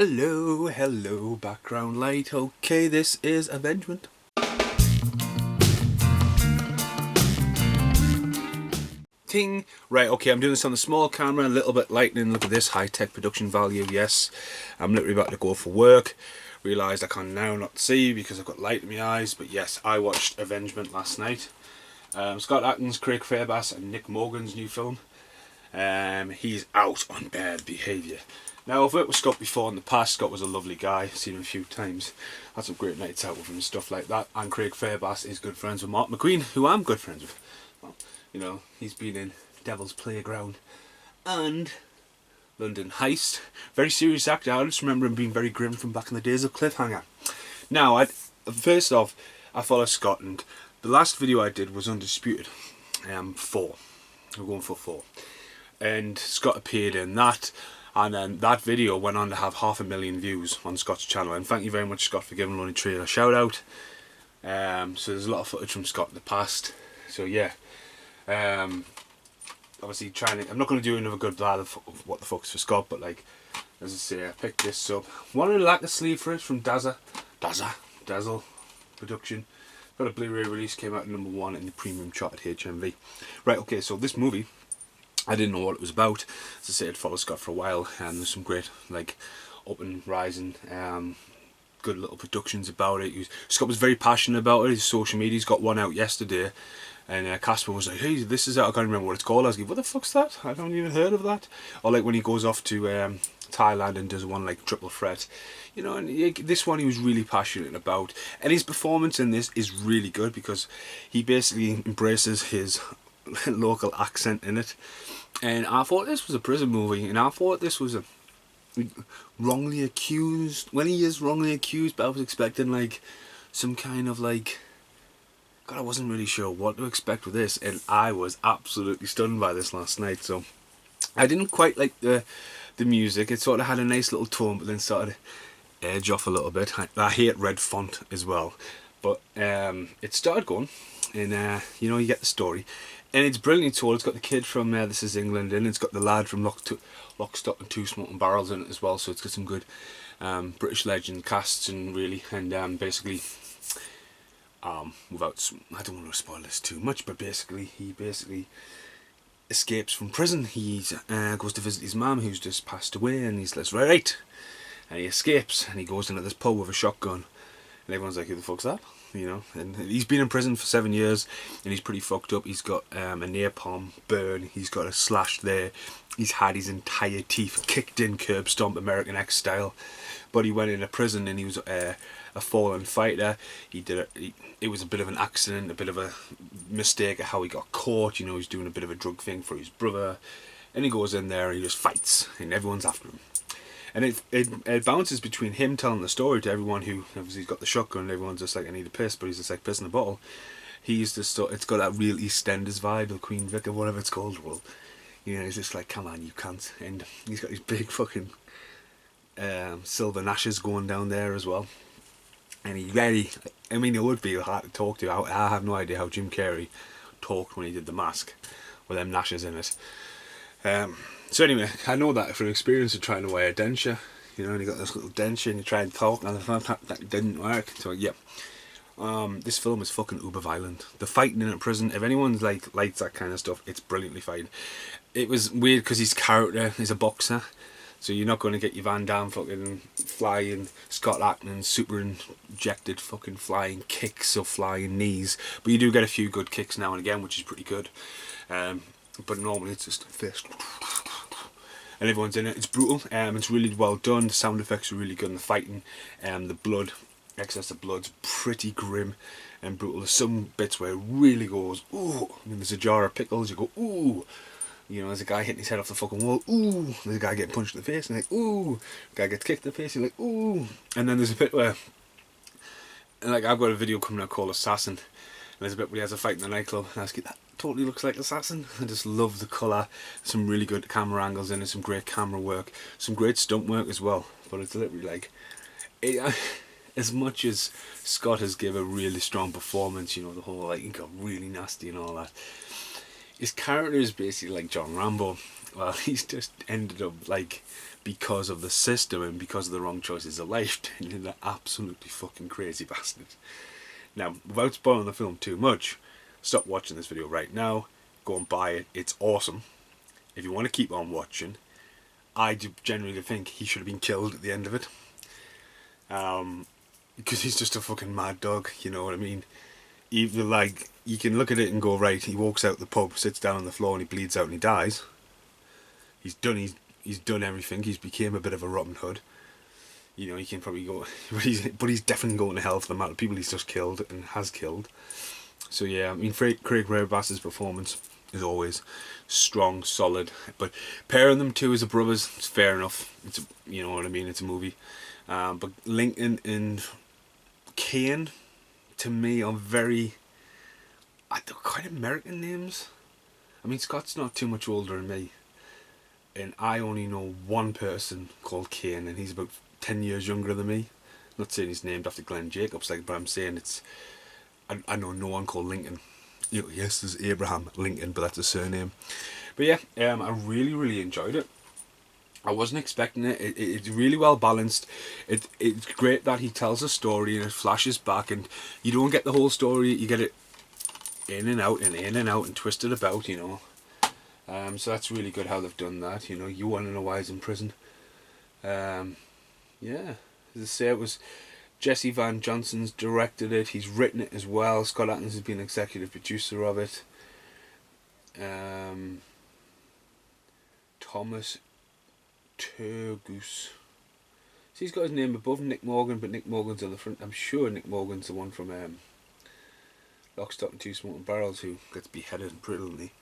Hello, background light. Okay, this is Avengement. Ting. Right, okay, I'm doing this on a small camera, a little bit lightning. Look at this, high-tech production value, yes. I'm literally about to go for work. Realised I can now not see because I've got light in my eyes, but yes, I watched Avengement last night. Scott Adkins, Craig Fairbass and Nick Morgan's new film. He's out on bad behaviour. Now, I've worked with Scott before in the past. Scott was a lovely guy, seen him a few times, had some great nights out with him and stuff like that. And Craig Fairbass is good friends with Mark McQueen, who I'm good friends with. Well, you know, he's been in Devil's Playground and London Heist. Very serious actor. I just remember him being very grim from back in the days of Cliffhanger. Now, first off, I follow Scott, and the last video I did was Undisputed 4. We're going for 4. And Scott appeared in that. And then that video went on to have 500,000 views on Scott's channel. And thank you very much, Scott, for giving Lonely Tree a shout out. So there's a lot of footage from Scott in the past. So yeah, obviously I'm not going to do another good lad of what the fuck's for Scott, but like, as I say, I picked this up. Wanted to like a sleeve for it from Dazzle Production. Got a Blu-ray release, came out at #1 in the premium chart at HMV. Right, okay, so this movie, I didn't know what it was about. As I say, I'd followed Scott for a while, and there's some great, like, up and rising, good little productions about it. Scott was very passionate about it. His social media, he's got one out yesterday, and Casper was like, "Hey, this is out." I can't remember what it's called. I was like, "What the fuck's that? I haven't even heard of that." Or like when he goes off to Thailand and does one like triple threat, you know. And this one he was really passionate about, and his performance in this is really good because he basically embraces his local accent in it. And I thought this was a prison movie, and I thought this was a wrongly accused, when he is wrongly accused, but I was expecting like some kind of like, God, I wasn't really sure what to expect with this, and I was absolutely stunned by this last night. So I didn't quite like the music. It sort of had a nice little tone, but then started to edge off a little bit. I hate red font as well, but it started going, and you know, you get the story. And it's brilliantly told. It's got the kid from This Is England in it. It's got the lad from Lock, Stock and Two Smoking Barrels in it as well. So it's got some good British legend casts and really, and basically, without, I don't want to spoil this too much, but basically, he escapes from prison. He goes to visit his mum who's just passed away, and he's like, right, and he escapes, and he goes into this pub with a shotgun, and everyone's like, who the fuck's that? You know, and he's been in prison for 7 years, and he's pretty fucked up. He's got a napalm burn, he's got a slash there, he's had his entire teeth kicked in curb stomp American X style. But he went into prison, and he was a fallen fighter. It was a bit of an accident, a bit of a mistake of how he got caught. You know, he's doing a bit of a drug thing for his brother, and he goes in there and he just fights, and everyone's after him. And it bounces between him telling the story to everyone who, obviously he's got the shotgun, and everyone's just like, I need a piss, but he's just like piss in a bottle. He's just, it's got that real EastEnders vibe of Queen Vic or whatever it's called. Well, you know, he's just like, come on, you can't. And he's got these big fucking silver gnashes going down there as well. And he really, I mean, it would be hard to talk to. I have no idea how Jim Carrey talked when he did The Mask with them gnashes in it. So anyway, I know that from experience of trying to wear a denture, you know, and you got this little denture and you try and talk, and that didn't work. So yeah, this film is fucking uber violent. The fighting in a prison, if anyone's like likes that kind of stuff, it's brilliantly fighting. It was weird because his character is a boxer, so you're not going to get your Van Damme fucking flying Scott Adkins super injected fucking flying kicks or flying knees, but you do get a few good kicks now and again, which is pretty good. But normally it's just a fist. And everyone's in it. It's brutal. It's really well done. The sound effects are really good. And the fighting, the blood, excess of blood's pretty grim and brutal. There's some bits where it really goes, ooh. I mean, there's a jar of pickles. You go, ooh. You know, there's a guy hitting his head off the fucking wall. Ooh. There's a guy getting punched in the face. And like, ooh. The guy gets kicked in the face. You're like, ooh. And then there's a bit where, like, I've got a video coming out called Assassin. And there's a bit where he has a fight in the nightclub. And I was like, that totally looks like Assassin. I just love the colour. Some really good camera angles in it, some great camera work, some great stunt work as well. But it's literally like, as much as Scott has given a really strong performance, you know, the whole like he got really nasty and all that, his character is basically like John Rambo. well, he's just ended up, like, because of the system and because of the wrong choices of life, turning into an absolutely fucking crazy bastard. Now, without spoiling the film too much, stop watching this video right now, go and buy it, it's awesome. If you want to keep on watching, I generally think he should have been killed at the end of it. Because he's just a fucking mad dog, you know what I mean? Either, like, you can look at it and go, right, he walks out the pub, sits down on the floor and he bleeds out and he dies. He's done everything, he's became a bit of a Robin Hood. You know, he can probably go, but he's definitely going to hell for the amount of people he's just killed and has killed. So yeah, I mean, Craig Rarebass's performance is always strong, solid. But pairing them two as a brothers, it's fair enough. It's you know what I mean. It's a movie. But Lincoln and Kane, to me, are very, they're quite American names. I mean, Scott's not too much older than me, and I only know one person called Kane, and he's about 10 years younger than me. I'm not saying he's named after Glenn Jacobs, like, but I'm saying I know no one called Lincoln. You know, yes, there's Abraham Lincoln, but that's a surname. But yeah, I really enjoyed it. I wasn't expecting it. It's really well balanced. It's great that he tells a story and it flashes back, and you don't get the whole story. You get it in and out and twisted about, you know. So that's really good how they've done that. You know, you want to know why he's in prison. Yeah, as I say, it was Jesse Van Johnson's directed it. He's written it as well. Scott Adkins has been executive producer of it. Thomas Turgoose. See, he's got his name above Nick Morgan, but Nick Morgan's on the front. I'm sure Nick Morgan's the one from Lock, Stock and Two Smoking Barrels who gets beheaded brilliantly.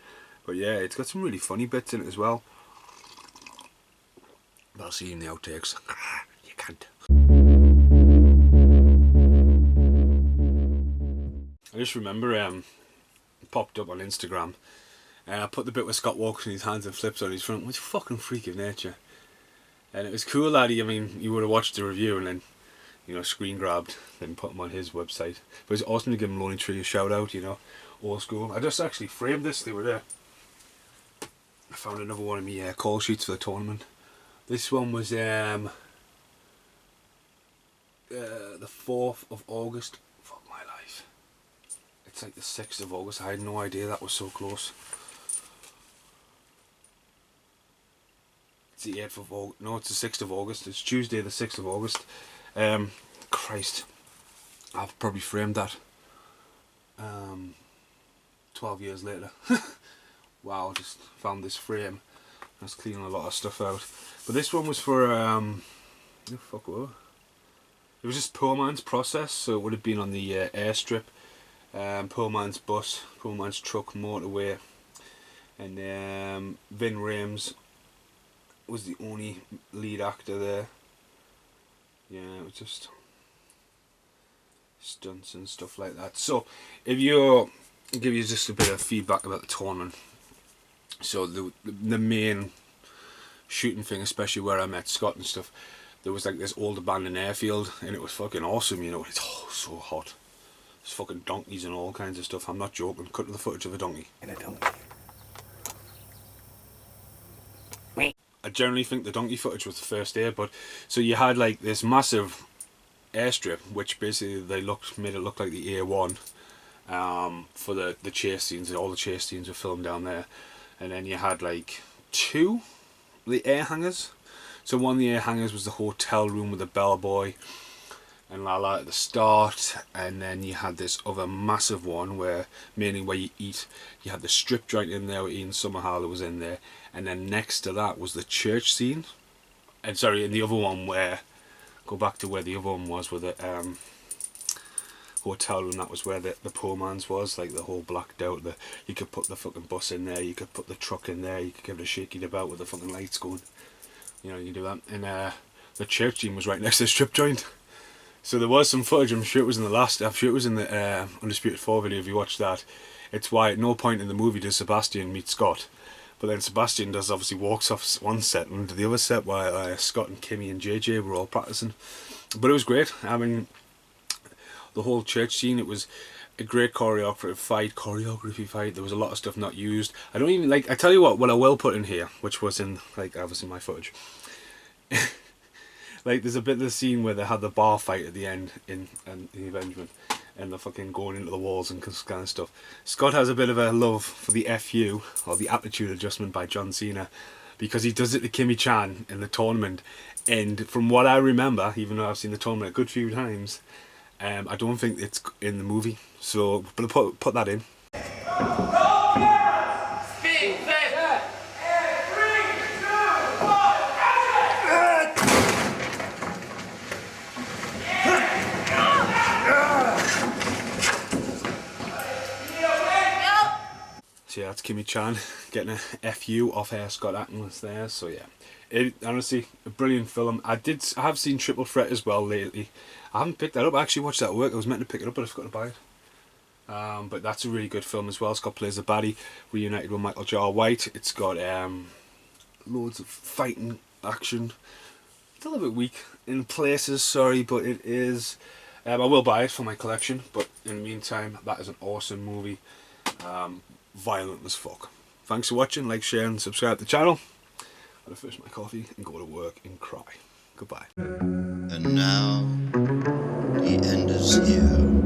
But yeah, it's got some really funny bits in it as well. But I'll see you in the outtakes. You can't. I just remember it popped up on Instagram, and I put the bit where Scott walks in his hands and flips on his front, which fucking freak of nature. And it was cool that you would have watched the review and then, you know, screen grabbed, then put him on his website. But it's awesome to give him Lonely Tree a shout out, you know, old school. I just actually framed this the other day. I found another one of my call sheets for the tournament. This one was the 4th of August. Fuck my life. It's like the 6th of August. I had no idea that was so close. It's the 8th of August. No, it's the 6th of August. It's Tuesday the 6th of August. Christ. I've probably framed that 12 years later. Wow, I just found this frame. I was cleaning a lot of stuff out. But this one was for, fuck what? It was just poor man's process, so it would have been on the airstrip. Poor man's bus, poor man's truck, motorway. And Vin Rames was the only lead actor there. Yeah, it was just stunts and stuff like that. So, if you're, I'll give you just a bit of feedback about the tournament. So the main shooting thing, especially where I met Scott and stuff, there was like this old abandoned airfield, and it was fucking awesome, you know. It's so hot. There's fucking donkeys and all kinds of stuff. I'm not joking. Cut to the footage of a donkey. And a donkey. I generally think the donkey footage was the first day, but so you had like this massive airstrip, which basically made it look like the A1 for the chase scenes. All the chase scenes were filmed down there, and then you had like the air hangars. So one of the air hangars was the hotel room with the bellboy and Lala at the start, and then you had this other massive one where mainly where you eat. You had the strip joint in there where Ian Somerhalder was in there, and then next to that was the church scene. And sorry, and the other one where, go back to where the other one was with the hotel room, that was where the poor man's was, like the whole blacked out. You could put the fucking bus in there, you could put the truck in there, you could give it a shaking about with the fucking lights going. You know, you do that. And the church scene was right next to the strip joint. So there was some footage, I'm sure it was in the Undisputed 4 video if you watched that. It's why at no point in the movie does Sebastian meet Scott. But then Sebastian obviously walks off one set and to the other set while Scott and Kimmy and JJ were all practicing. But it was great. I mean, the whole church scene, it was a great choreography fight. There was a lot of stuff not used. I don't even like. I tell you what I will put in here, which was in like obviously my footage. Like there's a bit of the scene where they had the bar fight at the end in the Avengement, and they're fucking going into the walls and kind of stuff. Scott has a bit of a love for the FU, or the aptitude adjustment by John Cena, because he does it to Kimmy Chan in the tournament. And from what I remember, even though I've seen the tournament a good few times, I don't think it's in the movie. So, but put that in. So yeah, that's Kimmy Chan getting a FU off her Scott Adkins there. So yeah, honestly a brilliant film. I have seen Triple Threat as well lately. I haven't picked that up. I actually watched that at work. I was meant to pick it up, but I forgot to buy it. But that's a really good film as well. Scott plays a baddie, reunited with Michael Jar White. It's got loads of fighting action. It's a little bit weak in places, sorry, but it is. I will buy it for my collection, but in the meantime, that is an awesome movie. Violent as fuck. Thanks for watching. Like, share and subscribe to the channel. I'm gonna finish my coffee and go to work and cry. Goodbye. And now the end is here.